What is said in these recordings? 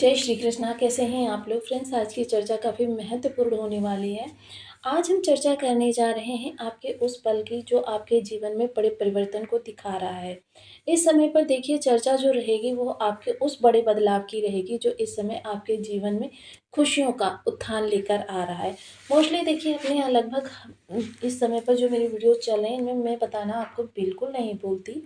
जय श्री कृष्णा। कैसे हैं आप लोग फ्रेंड्स? आज की चर्चा काफ़ी महत्वपूर्ण होने वाली है। आज हम चर्चा करने जा रहे हैं आपके उस पल की जो आपके जीवन में बड़े परिवर्तन को दिखा रहा है। इस समय पर देखिए चर्चा जो रहेगी वो आपके उस बड़े बदलाव की रहेगी जो इस समय आपके जीवन में खुशियों का उत्थान लेकर आ रहा है। मोस्टली देखिए अपने यहाँ लगभग इस समय पर जो मेरी वीडियो चल रहे हैं इनमें मैं बताना आपको बिल्कुल नहीं भूलती।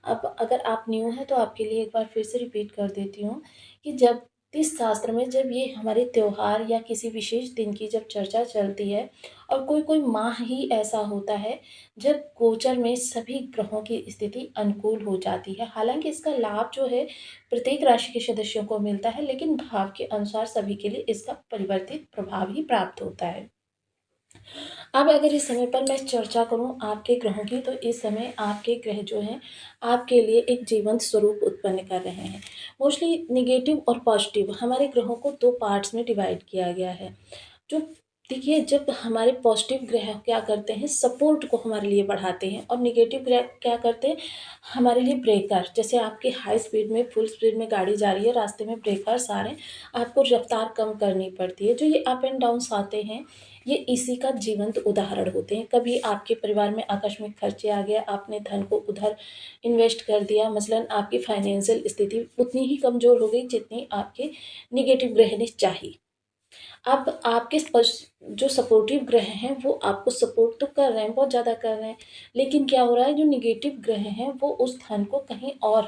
अब अगर आप न्यू हैं तो आपके लिए एक बार फिर से रिपीट कर देती हूँ कि जब इस शास्त्र में जब ये हमारे त्योहार या किसी विशेष दिन की जब चर्चा चलती है और कोई-कोई माह ही ऐसा होता है जब गोचर में सभी ग्रहों की स्थिति अनुकूल हो जाती है। हालाँकि इसका लाभ जो है प्रत्येक राशि के सदस्यों को मिलता है, लेकिन भाव के अनुसार सभी के लिए इसका परिवर्तित प्रभाव ही प्राप्त होता है। अब अगर इस समय पर मैं चर्चा करूँ आपके ग्रहों की, तो इस समय आपके ग्रह जो हैं आपके लिए एक जीवंत स्वरूप उत्पन्न कर रहे हैं। मोस्टली नेगेटिव और पॉजिटिव हमारे ग्रहों को 2 पार्ट्स में डिवाइड किया गया है। जो देखिए जब हमारे पॉजिटिव ग्रह क्या करते हैं, सपोर्ट को हमारे लिए बढ़ाते हैं और नेगेटिव ग्रह क्या करते हैं, हमारे लिए ब्रेकर। जैसे आपकी हाई स्पीड में फुल स्पीड में गाड़ी जा रही है, रास्ते में ब्रेकर्स आ रहे हैं, आपको रफ्तार कम करनी पड़ती है। जो ये अप एंड डाउन्स आते हैं, ये इसी का जीवंत उदाहरण होते हैं। कभी आपके परिवार में आकस्मिक खर्चे आ गए, आपने धन को उधर इन्वेस्ट कर दिया, मसलन आपकी फाइनेंशियल स्थिति उतनी ही कमज़ोर हो गई जितनी आपके नेगेटिव ग्रह ने चाही। अब आपके जो सपोर्टिव ग्रह हैं वो आपको सपोर्ट तो कर रहे हैं, बहुत ज़्यादा कर रहे हैं, लेकिन क्या हो रहा है, जो नेगेटिव ग्रह हैं वो उस धन को कहीं और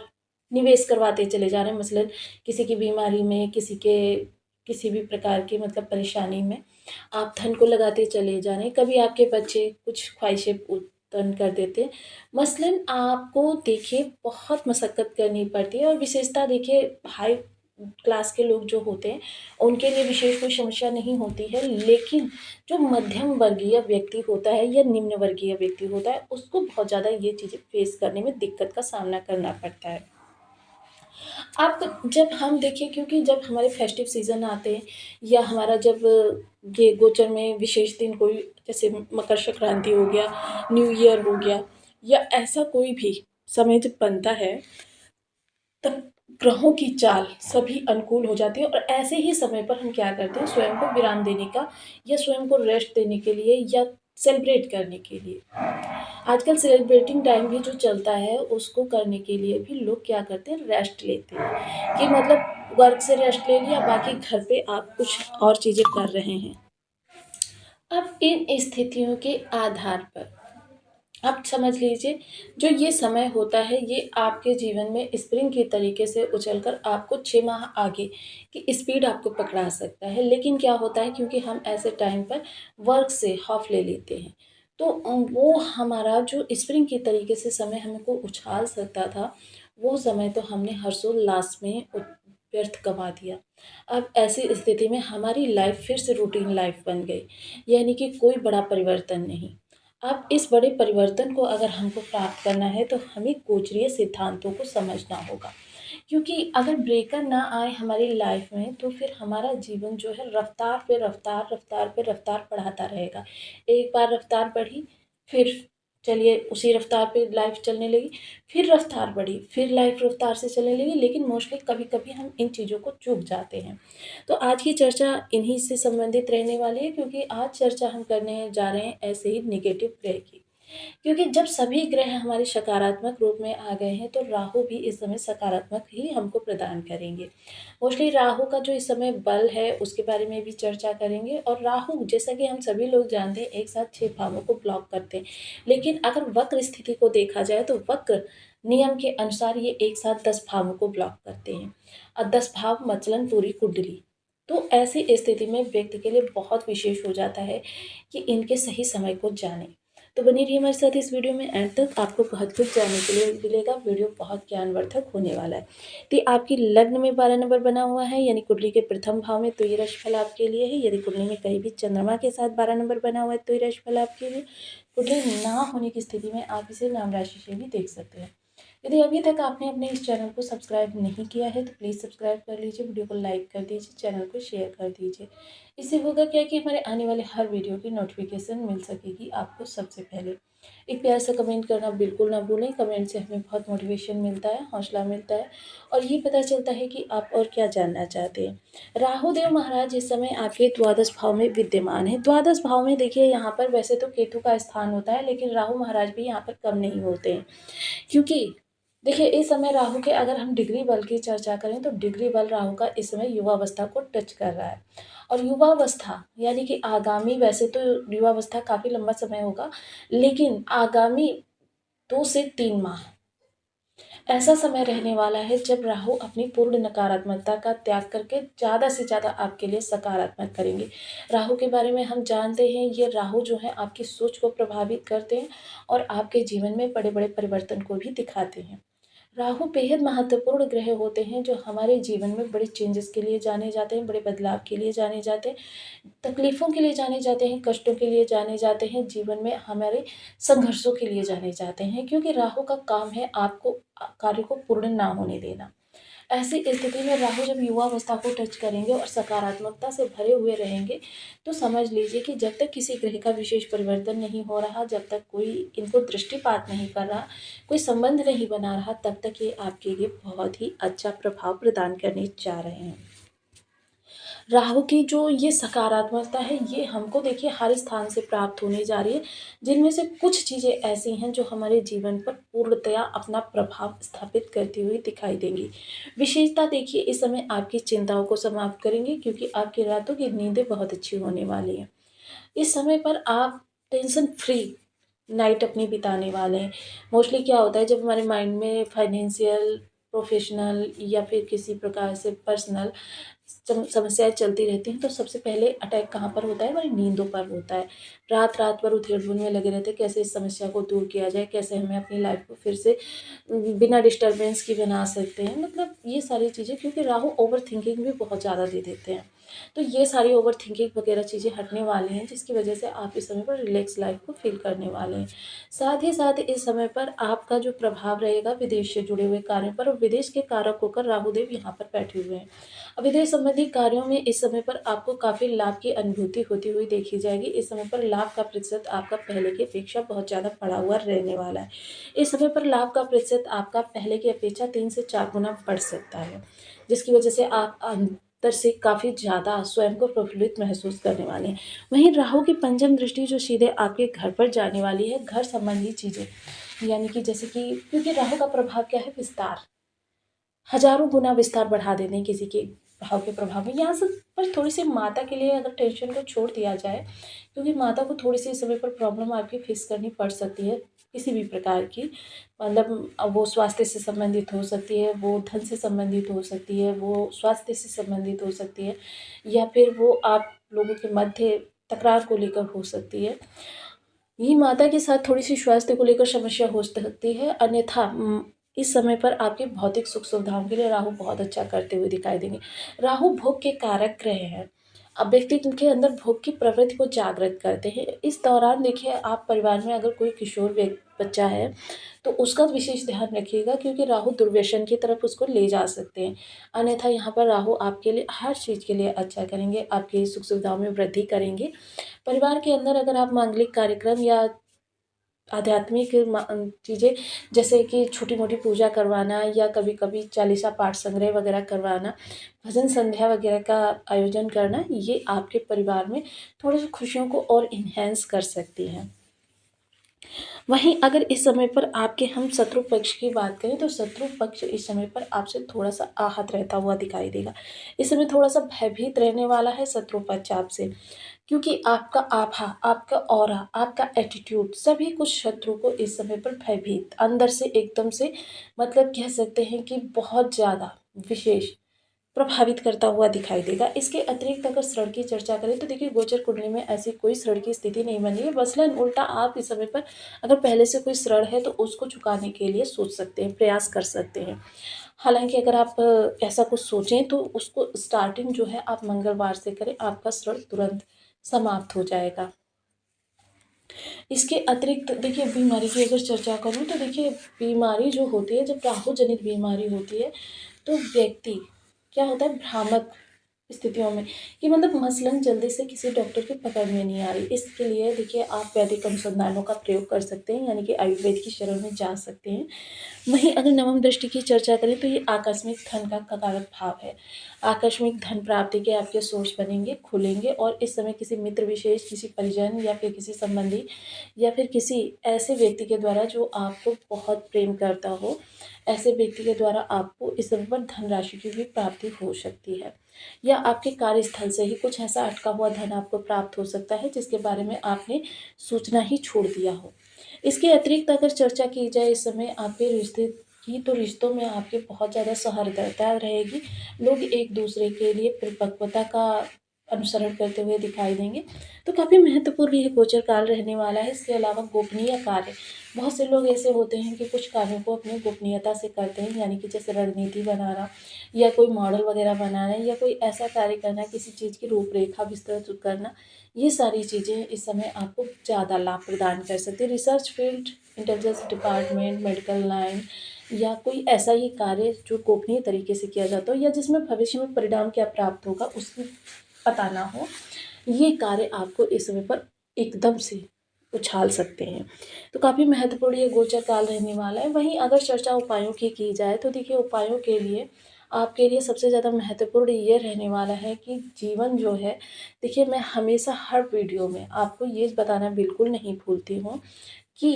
निवेश करवाते चले जा रहे हैं। मसलन किसी की बीमारी में, किसी भी प्रकार की मतलब परेशानी में आप धन को लगाते चले जा रहे हैं। कभी आपके बच्चे कुछ ख्वाहिशें उत्पन्न कर देते हैं। मसलन आपको देखिए बहुत मशक्कत करनी पड़ती है और विशेषता देखिए हाई क्लास के लोग जो होते हैं उनके लिए विशेष कोई समस्या नहीं होती है, लेकिन जो मध्यम वर्गीय व्यक्ति होता है या निम्न वर्गीय व्यक्ति होता है उसको बहुत ज़्यादा ये चीज़ें फेस करने में दिक्कत का सामना करना पड़ता है। अब जब हम देखें, क्योंकि जब हमारे फेस्टिव सीज़न आते हैं या हमारा जब ये गोचर में विशेष दिन कोई जैसे मकर संक्रांति हो गया, न्यू ईयर हो गया या ऐसा कोई भी समय जब बनता है, तब ग्रहों की चाल सभी अनुकूल हो जाती है और ऐसे ही समय पर हम क्या करते हैं, स्वयं को विराम देने का या स्वयं को रेस्ट देने के लिए या सेलिब्रेट करने के लिए, आजकल सेलिब्रेटिंग टाइम भी जो चलता है उसको करने के लिए भी लोग क्या करते हैं, रेस्ट लेते हैं कि मतलब वर्क से रेस्ट ले लिया, बाकी घर पे आप कुछ और चीज़ें कर रहे हैं। अब इन स्थितियों के आधार पर आप समझ लीजिए जो ये समय होता है ये आपके जीवन में स्प्रिंग के तरीके से उछलकर आपको 6 माह आगे की स्पीड आपको पकड़ा सकता है। लेकिन क्या होता है, क्योंकि हम ऐसे टाइम पर वर्क से ऑफ ले लेते हैं, तो वो हमारा जो स्प्रिंग के तरीके से समय हमको उछाल सकता था, वो समय तो हमने हर्षोल्लास में व्यर्थ गँवा दिया। अब ऐसी स्थिति में हमारी लाइफ़ फिर से रूटीन लाइफ़ बन गई, यानी कि कोई बड़ा परिवर्तन नहीं। अब इस बड़े परिवर्तन को अगर हमको प्राप्त करना है तो हमें गोचरीय सिद्धांतों को समझना होगा, क्योंकि अगर ब्रेकर ना आए हमारी लाइफ में तो फिर हमारा जीवन जो है रफ्तार पे रफ्तार, रफ्तार पे रफ्तार बढ़ाता रहेगा। एक बार रफ्तार बढ़ी, फिर चलिए उसी रफ्तार पे लाइफ चलने लगी, फिर रफ्तार बढ़ी, फिर लाइफ रफ्तार से चलने लगी, लेकिन मोस्टली कभी-कभी हम इन चीज़ों को चूक जाते हैं। तो आज की चर्चा इन्हीं से संबंधित रहने वाली है, क्योंकि आज चर्चा हम करने जा रहे हैं ऐसे ही नेगेटिव ग्रह की। क्योंकि जब सभी ग्रह हमारे सकारात्मक रूप में आ गए हैं तो राहु भी इस समय सकारात्मक ही हमको प्रदान करेंगे। मोस्टली राहु का जो इस समय बल है उसके बारे में भी चर्चा करेंगे। और राहु जैसा कि हम सभी लोग जानते हैं एक साथ 6 भावों को ब्लॉक करते हैं, लेकिन अगर वक्र स्थिति को देखा जाए तो वक्र नियम के अनुसार ये एक साथ 10 भावों को ब्लॉक करते हैं और 10 भाव मसलन पूरी कुंडली। तो ऐसी स्थिति में व्यक्ति के लिए बहुत विशेष हो जाता है कि इनके सही समय को जाने। तो बनी रहिए हमारे साथ इस वीडियो में एंड तक, आपको बहुत कुछ जानने के लिए मिलेगा। वीडियो बहुत ज्ञानवर्धक होने वाला है। तो आपकी लग्न में 12 नंबर बना हुआ है यानी कुंडली के प्रथम भाव में, तो ये राशिफल आपके लिए है। यदि कुंडली में कहीं भी चंद्रमा के साथ 12 नंबर बना हुआ है तो ये राशिफल आपके लिए। कुंडली ना होने की स्थिति में आप इसे नाम राशि से भी देख सकते हैं। यदि अभी तक आपने अपने इस चैनल को सब्सक्राइब नहीं किया है तो प्लीज़ सब्सक्राइब कर लीजिए, वीडियो को लाइक कर दीजिए, चैनल को शेयर कर दीजिए। इससे होगा क्या कि हमारे आने वाले हर वीडियो की नोटिफिकेशन मिल सकेगी आपको सबसे पहले। एक प्यारा सा कमेंट करना बिल्कुल ना भूलें। कमेंट से हमें बहुत मोटिवेशन मिलता है, हौसला मिलता है और ये पता चलता है कि आप और क्या जानना चाहते हैं। राहु देव महाराज इस समय आपके द्वादश भाव में विद्यमान है। द्वादश भाव में देखिए यहाँ पर वैसे तो केतु का स्थान होता है, लेकिन राहु महाराज भी यहाँ पर कम नहीं होते हैं। क्योंकि देखिए इस समय राहु के अगर हम डिग्री बल की चर्चा करें तो डिग्री बल राहु का इस समय युवावस्था को टच कर रहा है। और युवावस्था यानी कि आगामी, वैसे तो युवावस्था काफ़ी लंबा समय होगा, लेकिन आगामी 2 से 3 माह ऐसा समय रहने वाला है जब राहु अपनी पूर्ण नकारात्मकता का त्याग करके ज़्यादा से ज़्यादा आपके लिए सकारात्मक करेंगे। राहु के बारे में हम जानते हैं, ये राहु जो है आपकी सोच को प्रभावित करते हैं और आपके जीवन में बड़े बड़े परिवर्तन को भी दिखाते हैं। राहु बेहद महत्वपूर्ण ग्रह होते हैं जो हमारे जीवन में बड़े चेंजेस के लिए जाने जाते हैं, बड़े बदलाव के लिए जाने जाते हैं, तकलीफ़ों के लिए जाने जाते हैं, कष्टों के लिए जाने जाते हैं, जीवन में हमारे संघर्षों के लिए जाने जाते हैं, क्योंकि राहु का काम है आपको कार्य को पूर्ण ना होने देना। ऐसी स्थिति में राहु जब युवावस्था को टच करेंगे और सकारात्मकता से भरे हुए रहेंगे, तो समझ लीजिए कि जब तक किसी ग्रह का विशेष परिवर्तन नहीं हो रहा, जब तक कोई इनको दृष्टिपात नहीं कर रहा, कोई संबंध नहीं बना रहा, तब तक ये आपके लिए बहुत ही अच्छा प्रभाव प्रदान करने जा रहे हैं। राहु की जो ये सकारात्मकता है, ये हमको देखिए हर स्थान से प्राप्त होने जा रही है, जिनमें से कुछ चीज़ें ऐसी हैं जो हमारे जीवन पर पूर्णतया अपना प्रभाव स्थापित करती हुई दिखाई देंगी। विशेषता देखिए इस समय आपकी चिंताओं को समाप्त करेंगी, क्योंकि आपकी रातों की नींदें बहुत अच्छी होने वाली हैं। इस समय पर आप टेंशन फ्री नाइट अपनी बिताने वाले हैं। मोस्टली क्या होता है, जब हमारे माइंड में फाइनेंशियल, प्रोफेशनल या फिर किसी प्रकार से पर्सनल समस्याएं चलती रहती हैं, तो सबसे पहले अटैक कहाँ पर होता है, हमारी नींदों पर होता है। रात रात भर उधेड़-बुन में लगे रहते हैं, कैसे इस समस्या को दूर किया जाए, कैसे हमें अपनी लाइफ को फिर से बिना डिस्टर्बेंस के बना सकते हैं। मतलब ये सारी चीज़ें, क्योंकि राहु ओवर थिंकिंग भी बहुत ज़्यादा दे देते हैं, तो ये सारी ओवर थिंकिंग वगैरह चीज़ें हटने वाली हैं, जिसकी वजह से आप इस समय पर रिलैक्स लाइफ को फील करने वाले हैं। साथ ही साथ इस समय पर आपका जो प्रभाव रहेगा विदेश से जुड़े हुए कार्यों पर, और विदेश के कारक होकर राहुदेव यहाँ पर बैठे हुए हैं। विदेश संबंधी कार्यों में इस समय पर आपको काफ़ी लाभ की अनुभूति होती हुई देखी जाएगी। इस समय पर लाभ का प्रतिशत आपका पहले की अपेक्षा बहुत ज़्यादा बढ़ा हुआ रहने वाला है। इस समय पर लाभ का प्रतिशत आपका पहले की अपेक्षा 3 से 4 गुना बढ़ सकता है, जिसकी वजह से आप अंदर से काफ़ी ज़्यादा स्वयं को प्रफुल्लित महसूस करने वाले हैं। वहीं राहु की पंचम दृष्टि जो सीधे आपके घर पर जाने वाली है, घर संबंधी चीज़ें, यानी कि जैसे कि, क्योंकि राहु का प्रभाव क्या है, विस्तार, हज़ारों गुना विस्तार बढ़ा देते हैं किसी के भाव के प्रभाव में। यहाँ से पर थोड़ी-सी माता के लिए अगर टेंशन को छोड़ दिया जाए, क्योंकि माता को थोड़ी-सी इस समय पर प्रॉब्लम आपकी फेस करनी पड़ सकती है, किसी भी प्रकार की। मतलब वो स्वास्थ्य से संबंधित हो सकती है, वो धन से संबंधित हो सकती है, वो स्वास्थ्य से संबंधित हो सकती है, या फिर वो आप लोगों के मध्य तकरार को लेकर हो सकती है। ये माता के साथ थोड़ी-सी स्वास्थ्य को लेकर समस्या हो सकती है, अन्यथा इस समय पर आपकी भौतिक सुख-सुविधाओं के लिए राहु बहुत अच्छा करते हुए दिखाई देंगे। राहु भोग के कारक ग्रह हैं। अब व्यक्ति के अंदर भोग की प्रवृत्ति को जागृत करते हैं। इस दौरान देखिए आप परिवार में अगर कोई किशोर बच्चा है, तो उसका विशेष ध्यान रखिएगा, क्योंकि राहु दुर्व्यसन की तरफ उसको ले जा सकते हैं। अन्यथा यहाँ पर राहु आपके लिए हर चीज़ के लिए अच्छा करेंगे, आपकी सुख-सुविधाओं में वृद्धि करेंगे। परिवार के अंदर अगर आप मांगलिक कार्यक्रम या आध्यात्मिक चीज़ें, जैसे कि छोटी-मोटी पूजा करवाना या कभी-कभी चालीसा पाठ संग्रह वगैरह करवाना, भजन संध्या वगैरह का आयोजन करना, ये आपके परिवार में थोड़ी-सी खुशियों को और एनहांस कर सकती हैं। वहीं अगर इस समय पर आपके हम शत्रु पक्ष की बात करें, तो शत्रु पक्ष इस समय पर आपसे थोड़ा-सा आहत रहता हुआ दिखाई देगा। इस समय थोड़ा-सा भयभीत रहने वाला है शत्रु पक्ष आपसे, क्योंकि आपका आभा, आपका ऑरा, आपका एटीट्यूड, सभी कुछ शत्रु को इस समय पर भयभीत, अंदर से एकदम से, मतलब कह सकते हैं कि बहुत ज़्यादा विशेष प्रभावित करता हुआ दिखाई देगा। इसके अतिरिक्त अगर ऋण की चर्चा करें, तो देखिए गोचर कुंडली में ऐसी कोई ऋण की स्थिति नहीं बनी है, मसलन उल्टा आप इस समय पर अगर पहले से कोई ऋण है तो उसको चुकाने के लिए सोच सकते हैं, प्रयास कर सकते हैं। हालाँकि अगर आप ऐसा कुछ सोचें तो उसको स्टार्टिंग जो है आप मंगलवार से करें, आपका ऋण तुरंत समाप्त हो जाएगा। इसके अतिरिक्त देखिए बीमारी की अगर चर्चा करूँ, तो देखिए बीमारी जो होती है, जब राहु जनित बीमारी होती है, तो व्यक्ति क्या होता है, भ्रामक स्थितियों में कि मतलब मसलन जल्दी से किसी डॉक्टर की पकड़ में नहीं आ रही। इसके लिए देखिए आप वैदिक अनुसंधानों का प्रयोग कर सकते हैं, यानी कि आयुर्वेद की शरण में जा सकते हैं। वहीं अगर नवम दृष्टि की चर्चा करें तो ये आकस्मिक धन का कारक भाव है। आकस्मिक धन प्राप्ति के आपके सोर्स बनेंगे, खुलेंगे और इस समय किसी मित्र विशेष, किसी परिजन या फिर किसी संबंधी या फिर किसी ऐसे व्यक्ति के द्वारा जो आपको बहुत प्रेम करता हो, ऐसे व्यक्ति के द्वारा आपको इस समय पर धनराशि की भी प्राप्ति हो सकती है। या आपके कार्यस्थल से ही कुछ ऐसा अटका हुआ धन आपको प्राप्त हो सकता है जिसके बारे में आपने सोचना ही छोड़ दिया हो। इसके अतिरिक्त अगर चर्चा की जाए इस समय आपके रिश्ते की, तो रिश्तों में आपके बहुत ज़्यादा सौहार्दता रहेगी। लोग एक दूसरे के लिए परिपक्वता का अनुसरण करते हुए दिखाई देंगे। तो काफ़ी महत्वपूर्ण ये गोचर काल रहने वाला है। इसके अलावा गोपनीय कार्य, बहुत से लोग ऐसे होते हैं कि कुछ कार्यों को अपनी गोपनीयता से करते हैं, यानी कि जैसे रणनीति बनाना या कोई मॉडल वगैरह बनाना या कोई ऐसा कार्य करना, किसी चीज़ की रूपरेखा विस्तृत करना, ये सारी चीज़ें इस समय आपको ज़्यादा लाभ प्रदान कर सकती है। Research field, intelligence department, medical line या कोई ऐसा ही कार्य जो गोपनीय तरीके से किया जाता हो या जिसमें भविष्य में परिणाम क्या प्राप्त होगा उसकी पता ना हो, ये कार्य आपको इस समय पर एकदम से उछाल सकते हैं। तो काफ़ी महत्वपूर्ण ये गोचर काल रहने वाला है। वहीं अगर चर्चा उपायों की जाए तो देखिए उपायों के लिए आपके लिए सबसे ज़्यादा महत्वपूर्ण ये रहने वाला है कि जीवन जो है, देखिए मैं हमेशा हर वीडियो में आपको ये बताना बिल्कुल नहीं भूलती हूँ कि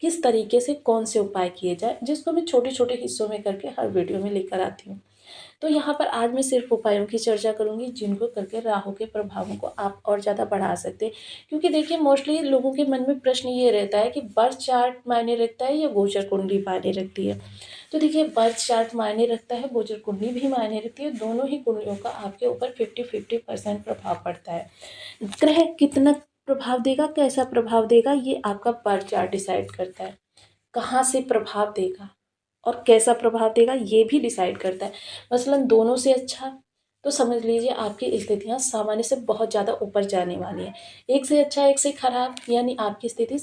किस तरीके से कौन से उपाय किए जाए, जिसको मैं छोटे-छोटे हिस्सों में करके हर वीडियो में लेकर आती हूँ। तो यहाँ पर आज मैं सिर्फ उपायों की चर्चा करूँगी जिनको करके राहु के प्रभावों को आप और ज़्यादा बढ़ा सकते हैं। क्योंकि देखिए मोस्टली लोगों के मन में प्रश्न ये रहता है कि बर्थ चार्ट मायने रखता है या गोचर कुंडली मायने रखती है। तो देखिए बर्थ चार्ट मायने रखता है, गोचर कुंडली भी मायने रखती है, दोनों ही कुंडलियों का आपके ऊपर 50-50% प्रभाव पड़ता है। ग्रह कितना प्रभाव देगा, कैसा प्रभाव देगा, ये आपका बर्थ चार्ट डिसाइड करता है। कहाँ से प्रभाव देगा और कैसा प्रभाव देगा ये भी डिसाइड करता है। मसलन दोनों से अच्छा तो समझ लीजिए आपकी स्थितियाँ सामान्य से बहुत ज़्यादा ऊपर जाने वाली हैं। एक से अच्छा एक से खराब, यानी आपकी स्थिति